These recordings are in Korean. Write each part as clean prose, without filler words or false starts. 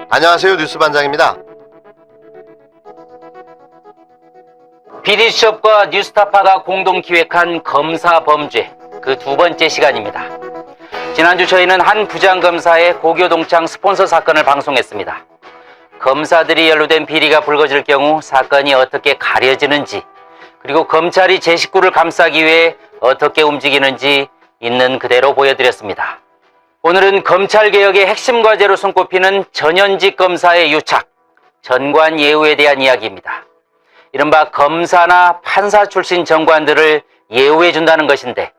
안녕하세요. 뉴스반장입니다. PD수첩과 뉴스타파가 공동 기획한 검사범죄 그 두 번째 시간입니다. 지난주 저희는 한 부장검사의 고교동창 스폰서 사건을 방송했습니다. 검사들이 연루된 비리가 불거질 경우 사건이 어떻게 가려지는지, 그리고 검찰이 제 식구를 감싸기 위해 어떻게 움직이는지 있는 그대로 보여드렸습니다. 오늘은 검찰개혁의 핵심 과제로 손꼽히는 전현직 검사의 유착, 전관 예우에 대한 이야기입니다. 이른바 검사나 판사 출신 정관들을 예우해준다는 것인데,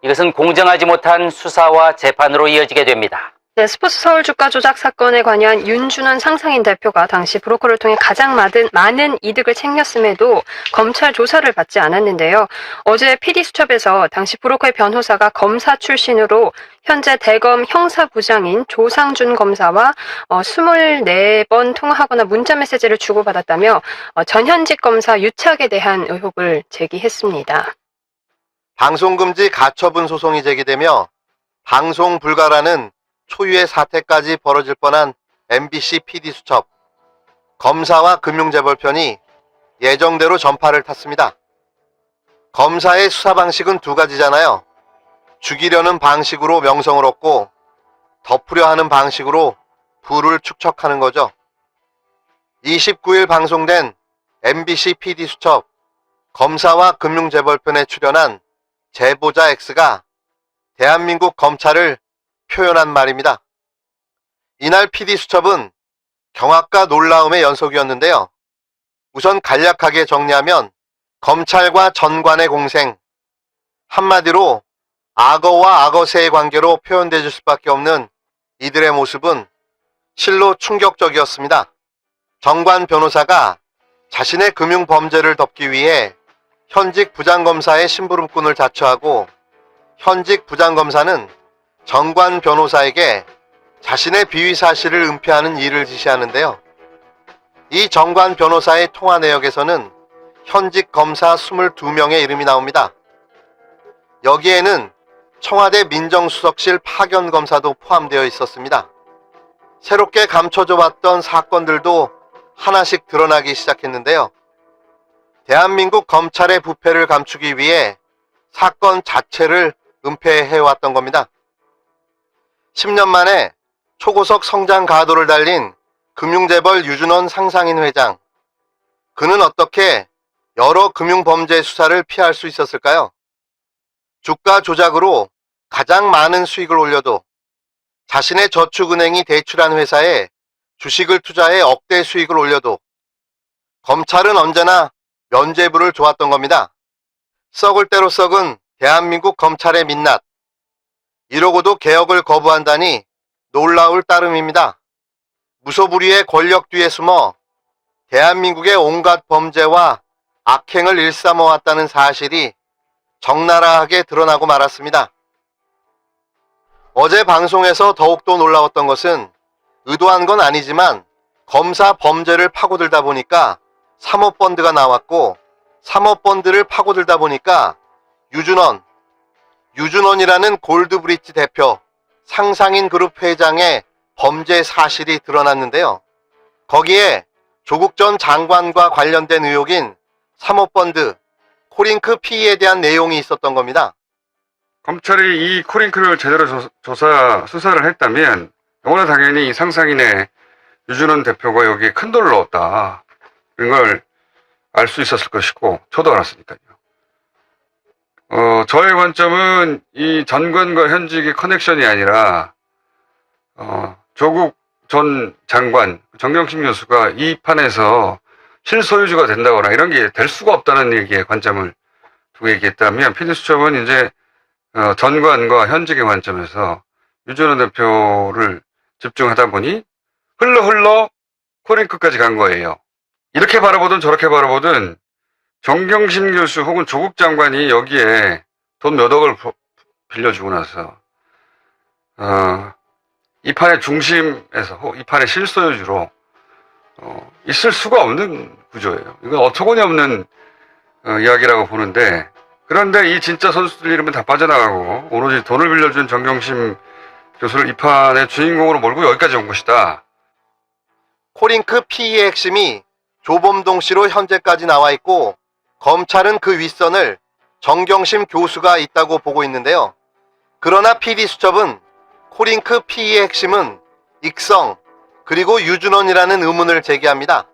이것은 공정하지 못한 수사와 재판으로 이어지게 됩니다. 네, 스포츠 서울 주가 조작 사건에 관여한 윤준원 상상인 대표가 당시 브로커를 통해 가장 많은 이득을 챙겼음에도 검찰 조사를 받지 않았는데요. 어제 PD수첩에서 당시 브로커의 변호사가 검사 출신으로 현재 대검 형사부장인 조상준 검사와 24번 통화하거나 문자메시지를 주고받았다며 전현직 검사 유착에 대한 의혹을 제기했습니다. 방송금지 가처분 소송이 제기되며 방송 불가라는 초유의 사태까지 벌어질 뻔한 MBC PD수첩, 검사와 금융재벌편이 예정대로 전파를 탔습니다. 검사의 수사 방식은 두 가지잖아요. 죽이려는 방식으로 명성을 얻고 덮으려 하는 방식으로 부를 축적하는 거죠. 29일 방송된 MBC PD수첩, 검사와 금융재벌편에 출연한 제보자 X가 대한민국 검찰을 표현한 말입니다. 이날 PD수첩은 경악과 놀라움의 연속이었는데요. 우선 간략하게 정리하면 검찰과 전관의 공생, 한마디로 악어와 악어새의 관계로 표현될 수밖에 없는 이들의 모습은 실로 충격적이었습니다. 전관 변호사가 자신의 금융범죄를 덮기 위해 현직 부장검사의 심부름꾼을 자처하고, 현직 부장검사는 전관 변호사에게 자신의 비위 사실을 은폐하는 일을 지시하는데요. 이 전관 변호사의 통화 내역에서는 현직 검사 22명의 이름이 나옵니다. 여기에는 청와대 민정수석실 파견 검사도 포함되어 있었습니다. 새롭게 감춰져 왔던 사건들도 하나씩 드러나기 시작했는데요. 대한민국 검찰의 부패를 감추기 위해 사건 자체를 은폐해왔던 겁니다. 10년 만에 초고속 성장 가도를 달린 금융재벌 유준원 상상인 회장. 그는 어떻게 여러 금융범죄 수사를 피할 수 있었을까요? 주가 조작으로 가장 많은 수익을 올려도 자신의 저축은행이 대출한 회사에 주식을 투자해 억대 수익을 올려도 검찰은 언제나 면죄부를 줘왔던 겁니다. 썩을 대로 썩은 대한민국 검찰의 민낯. 이러고도 개혁을 거부한다니 놀라울 따름입니다. 무소불위의 권력 뒤에 숨어 대한민국의 온갖 범죄와 악행을 일삼아왔다는 사실이 적나라하게 드러나고 말았습니다. 어제 방송에서 더욱더 놀라웠던 것은 의도한 건 아니지만 검사 범죄를 파고들다 보니까 사모펀드가 나왔고, 사모펀드를 파고들다 보니까 유준원이라는 골드브릿지 대표, 상상인 그룹 회장의 범죄 사실이 드러났는데요. 거기에 조국 전 장관과 관련된 의혹인 사모펀드, 코링크 피의에 대한 내용이 있었던 겁니다. 검찰이 이 코링크를 제대로 수사를 했다면 이거는 당연히 이 상상인의 유준원 대표가 여기에 큰 돈을 넣었다, 이런 걸 알 수 있었을 것이고, 저도 알았으니까요. 저의 관점은 이 전관과 현직의 커넥션이 아니라 조국 전 장관, 정경심 교수가 이 판에서 실소유주가 된다거나 이런 게 될 수가 없다는 얘기에 관점을 두고 얘기했다면, PD수첩은 이제 전관과 현직의 관점에서 유준원 대표를 집중하다 보니 흘러 코링크까지 간 거예요. 이렇게 바라보든 저렇게 바라보든 정경심 교수 혹은 조국 장관이 여기에 돈 몇 억을 빌려주고 나서 이 판의 중심에서, 이 판의 실소유주로 있을 수가 없는 구조예요. 이건 어처구니없는 이야기라고 보는데, 그런데 이 진짜 선수들 이름은 다 빠져나가고 오로지 돈을 빌려준 정경심 교수를 이 판의 주인공으로 몰고 여기까지 온 것이다. 코링크 피의의 핵심이 조범동 씨로 현재까지 나와 있고, 검찰은 그 윗선을 정경심 교수가 있다고 보고 있는데요. 그러나 PD수첩은 코링크 피의의 핵심은 익성 그리고 유준원이라는 의문을 제기합니다.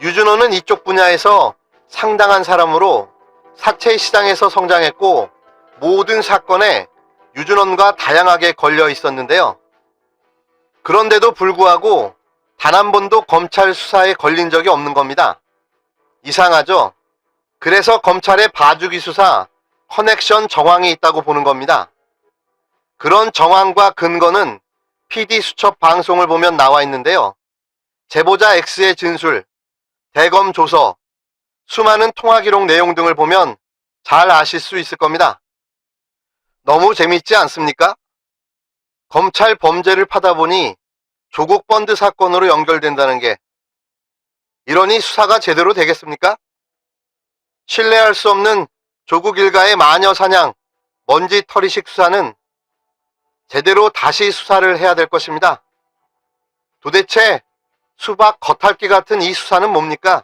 유준원은 이쪽 분야에서 상당한 사람으로 사채 시장에서 성장했고 모든 사건에 유준원과 다양하게 걸려 있었는데요. 그런데도 불구하고 단 한 번도 검찰 수사에 걸린 적이 없는 겁니다. 이상하죠? 그래서 검찰의 봐주기 수사 커넥션 정황이 있다고 보는 겁니다. 그런 정황과 근거는 PD수첩 방송을 보면 나와 있는데요. 제보자 X의 진술, 대검 조서, 수많은 통화기록 내용 등을 보면 잘 아실 수 있을 겁니다. 너무 재밌지 않습니까? 검찰 범죄를 파다 보니 조국 펀드 사건으로 연결된다는 게, 이러니 수사가 제대로 되겠습니까? 신뢰할 수 없는 조국 일가의 마녀 사냥, 먼지털이식 수사는 제대로 다시 수사를 해야 될 것입니다. 도대체 수박 겉핥기 같은 이 수사는 뭡니까?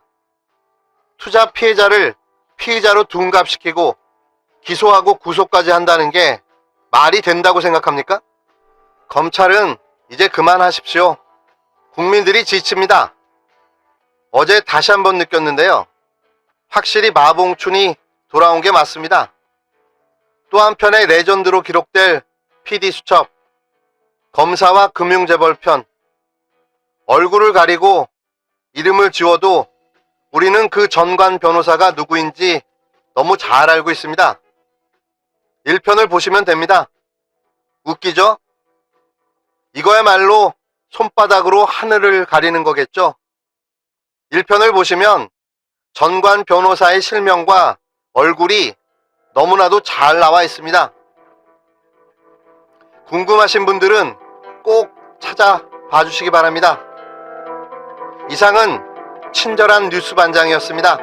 투자 피해자를 피의자로 둔갑시키고 기소하고 구속까지 한다는 게 말이 된다고 생각합니까? 검찰은 이제 그만하십시오. 국민들이 지칩니다. 어제 다시 한번 느꼈는데요. 확실히 마봉춘이 돌아온 게 맞습니다. 또 한편의 레전드로 기록될 PD수첩, 검사와 금융재벌편, 얼굴을 가리고 이름을 지워도 우리는 그 전관 변호사가 누구인지 너무 잘 알고 있습니다. 1편을 보시면 됩니다. 웃기죠? 이거야말로 손바닥으로 하늘을 가리는 거겠죠? 1편을 보시면 전관 변호사의 실명과 얼굴이 너무나도 잘 나와 있습니다. 궁금하신 분들은 꼭 찾아봐 주시기 바랍니다. 이상은 친절한 뉴스 반장이었습니다.